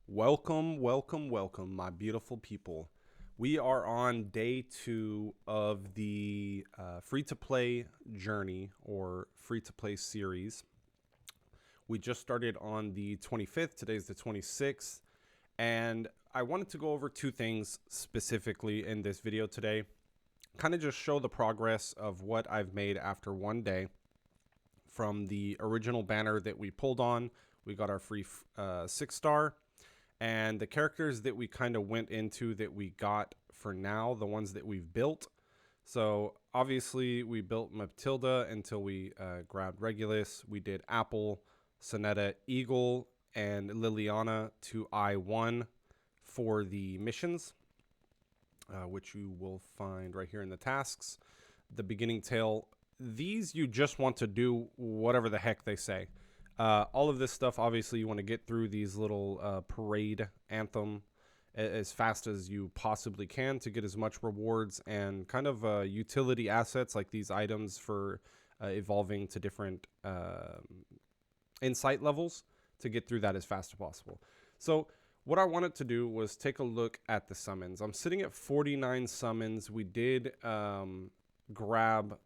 Welcome, welcome, welcome, my beautiful people. We are on day 2 of the free to play journey or free to play series. We just started on the 25th. Today's the 26th. And I wanted to go over two things specifically in this video today. Kind of just show the progress of what I've made after one day from the original banner that we pulled on. We got our free 6-star. And the characters that we kind of went into that we got for now, the ones that we've built. So obviously we built Matilda until we grabbed Regulus. We did Apple, Sonetta, Eagle, and Liliana to I1 for the missions, which you will find right here in the tasks. The beginning tale, these you just want to do whatever the heck they say. All of this stuff, obviously, you want to get through these little parade anthem as fast as you possibly can to get as much rewards and kind of utility assets like these items for evolving to different insight levels to get through that as fast as possible. So what I wanted to do was take a look at the summons. I'm sitting at 49 summons. We did grab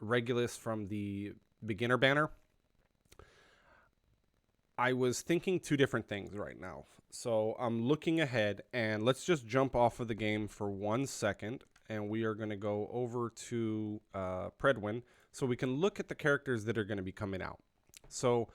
Regulus from the beginner banner. I was thinking two different things right now. So I'm looking ahead, and let's just jump off of the game for 1 second, and we are going to go over to Predwin so we can look at the characters that are going to be coming out. So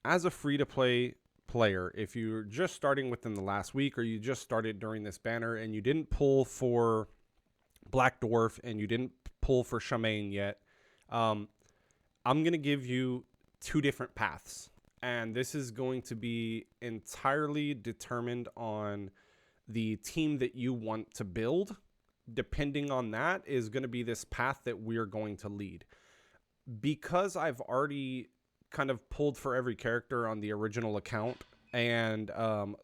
as a free-to-play player, if you're just starting within the last week or you just started during this banner and you didn't pull for Black Dwarf and you didn't pull for Charmaine yet, I'm going to give you two different paths. And this is going to be entirely determined on the team that you want to build. Depending on that is going to be this path that we're going to lead. Because I've already kind of pulled for every character on the original account, and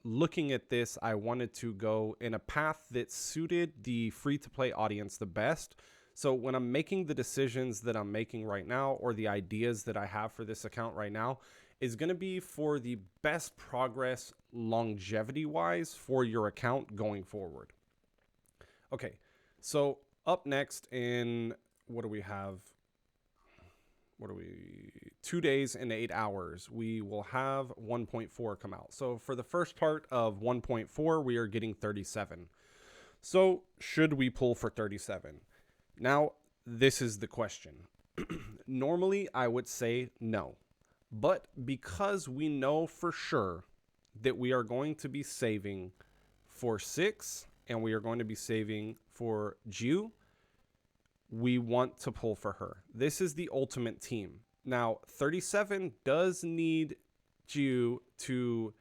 looking at this, I wanted to go in a path that suited the free-to-play audience the best. So when I'm making the decisions that I'm making right now, or the ideas that I have for this account right now, is going to be for the best progress longevity-wise for your account going forward. Okay, so up next in, what do we have? 2 days and 8 hours, we will have 1.4 come out. So for the first part of 1.4, we are getting 37. So should we pull for 37? Now, this is the question. Normally, I would say no. But because we know for sure that we are going to be saving for 6 and we are going to be saving for Jiu, we want to pull for her. This is the ultimate team. Now, 37 does need Jiu to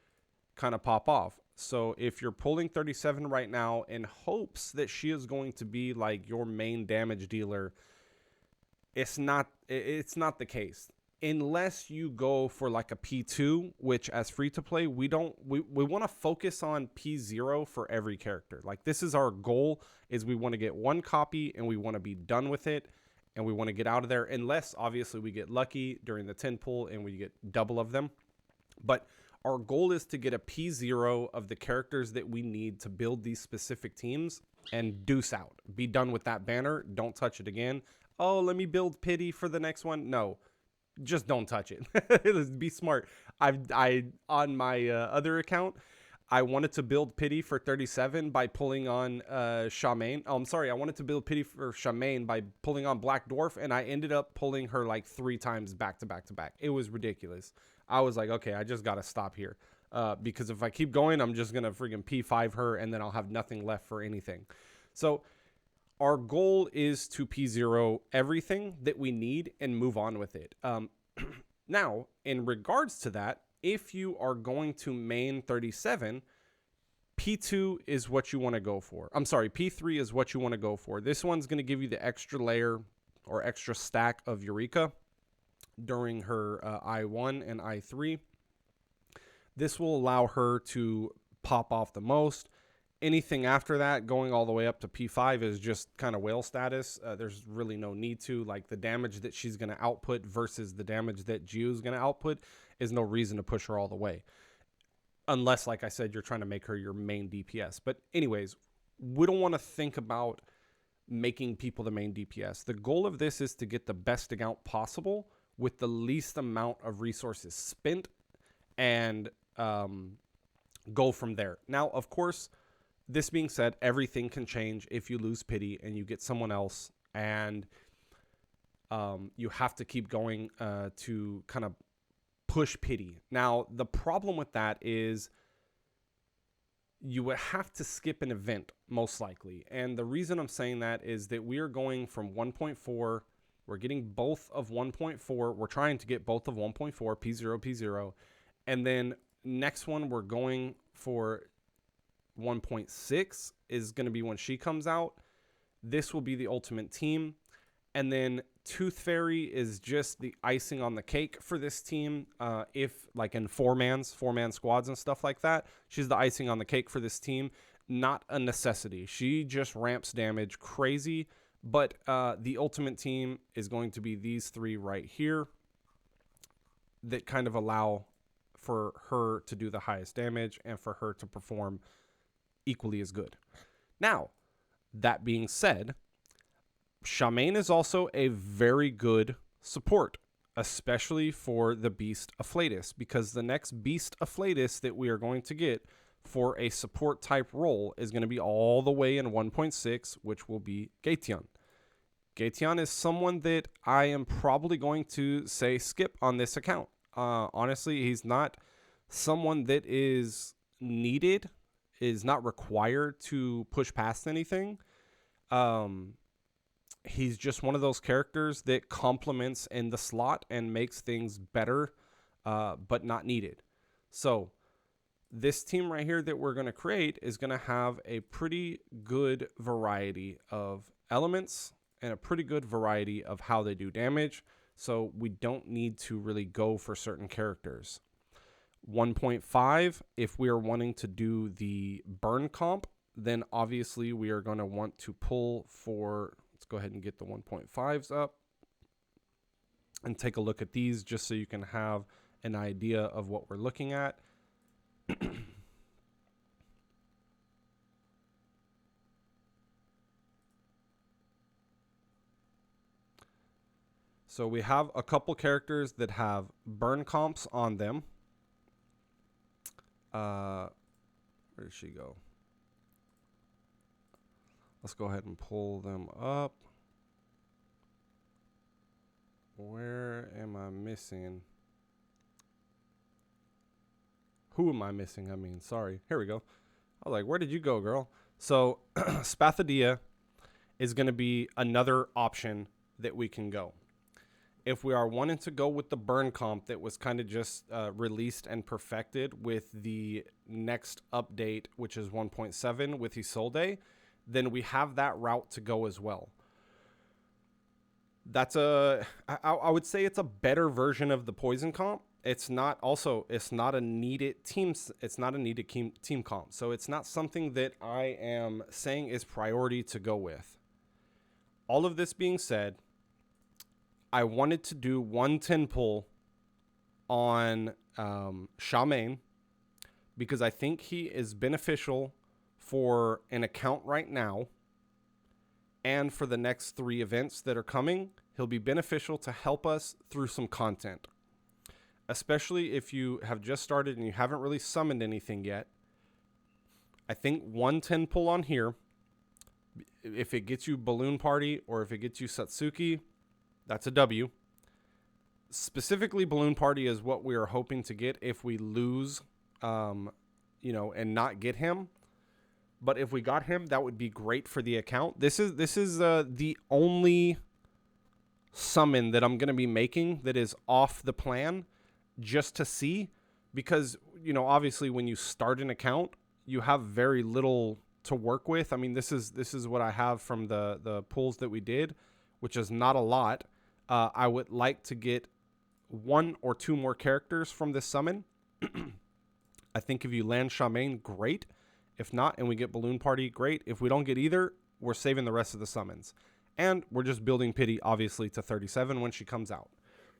kind of pop off. So if you're pulling 37 right now in hopes that she is going to be like your main damage dealer, it's not the case. Unless you go for like a P2, which as free to play, we want to focus on P0 for every character. Like, this is our goal, is we want to get one copy and we want to be done with it and we want to get out of there, unless obviously we get lucky during the 10 pull and we get double of them. But our goal is to get a P0 of the characters that we need to build these specific teams and deuce out. Be done with that banner. Don't touch it again. Oh, let me build pity for the next one. No. Just don't touch it. Be smart. I on my other account, I wanted to build pity for 37 by pulling on Charmaine. Oh, I'm sorry. I wanted to build pity for Charmaine by pulling on Black Dwarf, and I ended up pulling her like 3 times back to back to back. It was ridiculous. I was like, okay, I just got to stop here. Because if I keep going, I'm just going to freaking P5 her, and then I'll have nothing left for anything. So our goal is to P0 everything that we need and move on with it. Now, in regards to that, if you are going to main 37, P2 is what you want to go for. I'm sorry, P3 is what you want to go for. This one's going to give you the extra layer or extra stack of Eureka during her I1 and I3. This will allow her to pop off the most. Anything after that, going all the way up to P5, is just kind of whale status. There's really no need to. Like, the damage that she's going to output versus the damage that Jiu's going to output is no reason to push her all the way. unless, like I said, you're trying to make her your main DPS. But anyways, we don't want to think about making people the main DPS. The goal of this is to get the best account possible with the least amount of resources spent, and go from there. Now, of course, this being said, everything can change if you lose pity and you get someone else, and you have to keep going to kind of push pity. Now, the problem with that is you would have to skip an event, most likely. And the reason I'm saying that is that we are going from 1.4. We're getting both of 1.4. We're trying to get both of 1.4, P0, P0. And then next one, we're going for 1.6 is going to be when she comes out. This will be the ultimate team. And then Tooth Fairy is just the icing on the cake for this team. If like in four-man squads and stuff like that, she's the icing on the cake for this team. Not a necessity. She just ramps damage crazy. But the ultimate team is going to be these three right here that kind of allow for her to do the highest damage and for her to perform equally as good. Now, that being said, Charmaine is also a very good support, especially for the Beast Afflatus, because the next Beast Afflatus that we are going to get for a support type role is going to be all the way in 1.6, which will be Gaetian. Gaetian is someone that I am probably going to say skip on this account. Honestly, he's not someone that is needed, is not required to push past anything. He's just one of those characters that complements in the slot and makes things better, but not needed. So this team right here that we're going to create is going to have a pretty good variety of elements and a pretty good variety of how they do damage. So we don't need to really go for certain characters. 1.5, if we are wanting to do the burn comp, then obviously we are going to want to pull for, let's go ahead and get the 1.5s up and take a look at these just so you can have an idea of what we're looking at. So we have a couple characters that have burn comps on them. Where did she go? Let's go ahead and pull them up. Where am I missing? Who am I missing? I mean, sorry. Here we go. I was like, where did you go, girl? So Spathadia is going to be another option that we can go. If we are wanting to go with the burn comp that was kind of just released and perfected with the next update, which is 1.7 with Isolde, then we have that route to go as well. That's I would say it's a better version of the poison comp. It's not a needed team. It's not a needed team comp. So it's not something that I am saying is priority to go with. All of this being said, I wanted to do 110 pull on Charmaine because I think he is beneficial for an account right now and for the next 3 events that are coming. He'll be beneficial to help us through some content, especially if you have just started and you haven't really summoned anything yet. I think 110 pull on here, if it gets you Balloon Party or if it gets you Satsuki, that's a W. Specifically, Balloon Party is what we are hoping to get if we lose, and not get him. But if we got him, that would be great for the account. This is the only summon that I'm going to be making that is off the plan just to see, because, obviously when you start an account, you have very little to work with. I mean, this is what I have from the pulls that we did, which is not a lot. I would like to get 1 or 2 more characters from this summon. I think if you land Charmaine, great. If not, and we get Balloon Party, great. If we don't get either, we're saving the rest of the summons. And we're just building pity, obviously, to 37 when she comes out.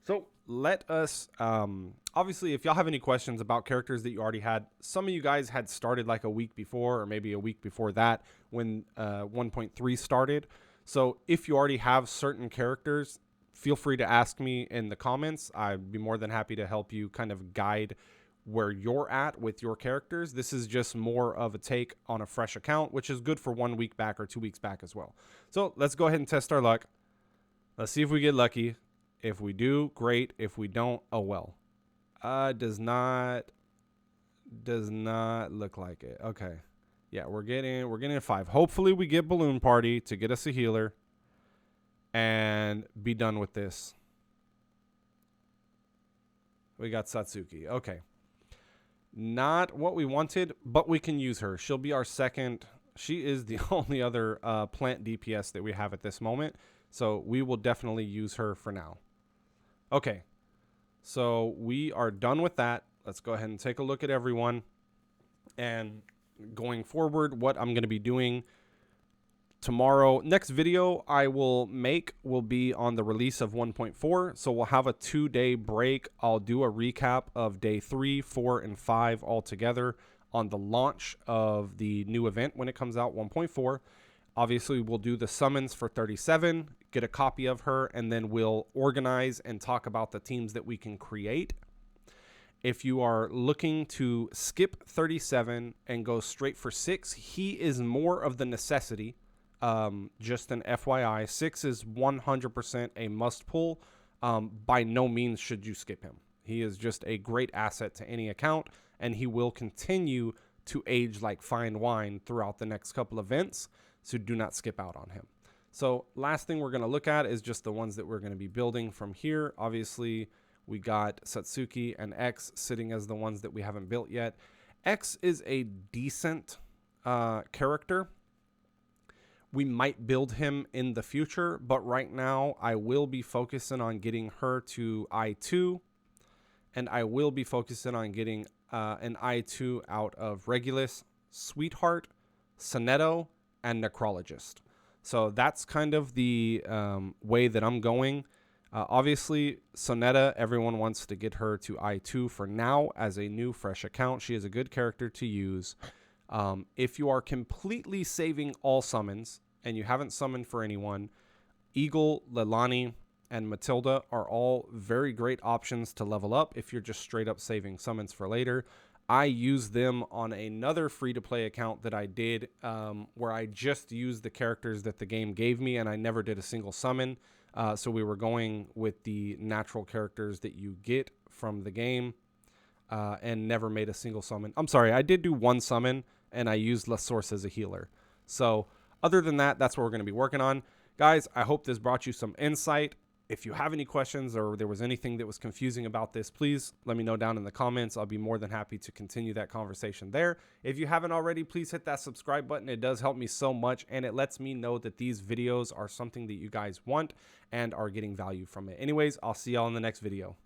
So let us, obviously, if y'all have any questions about characters that you already had, some of you guys had started like a week before or maybe a week before that when 1.3 started. So if you already have certain characters, feel free to ask me in the comments. I'd be more than happy to help you kind of guide where you're at with your characters. This is just more of a take on a fresh account, which is good for 1 week back or 2 weeks back as well. So let's go ahead and test our luck. Let's see if we get lucky. If we do, great. If we don't, oh well. Does not look like it. Okay. Yeah, we're getting a 5. Hopefully we get Balloon Party to get us a healer and be done with this. We got Satsuki. Okay. Not what we wanted, but we can use her. She'll be our second. She is the only other plant DPS that we have at this moment. So we will definitely use her for now. Okay. So we are done with that. Let's go ahead and take a look at everyone. And going forward, what I'm going to be doing tomorrow, next video I will make will be on the release of 1.4. So we'll have a 2-day break. I'll do a recap of day 3, 4, and 5 all together on the launch of the new event when it comes out, 1.4. Obviously, we'll do the summons for 37, get a copy of her, and then we'll organize and talk about the teams that we can create. If you are looking to skip 37 and go straight for 6, he is more of the necessity. Just an FYI, 6 is 100% a must pull. By no means should you skip him. He is just a great asset to any account, and he will continue to age like fine wine throughout the next couple events. So do not skip out on him. So last thing we're going to look at is just the ones that we're going to be building from here. Obviously, we got Satsuki and X sitting as the ones that we haven't built yet. X is a decent character. We might build him in the future, but right now I will be focusing on getting her to I2, and I will be focusing on getting an I2 out of Regulus, Sweetheart, Sonetto, and Necrologist. So that's kind of the way that I'm going. Obviously, Sonetta, everyone wants to get her to I2 for now as a new fresh account. She is a good character to use. If you are completely saving all summons and you haven't summoned for anyone, Eagle, Leilani, and Matilda are all very great options to level up if you're just straight up saving summons for later. I used them on another free-to-play account that I did where I just used the characters that the game gave me and I never did a single summon. So we were going with the natural characters that you get from the game and never made a single summon. I'm sorry, I did do one summon and I used La Source as a healer. So other than that, that's what we're going to be working on. Guys, I hope this brought you some insight. If you have any questions or there was anything that was confusing about this, please let me know down in the comments. I'll be more than happy to continue that conversation there. If you haven't already, please hit that subscribe button. It does help me so much, and it lets me know that these videos are something that you guys want and are getting value from it. Anyways, I'll see y'all in the next video.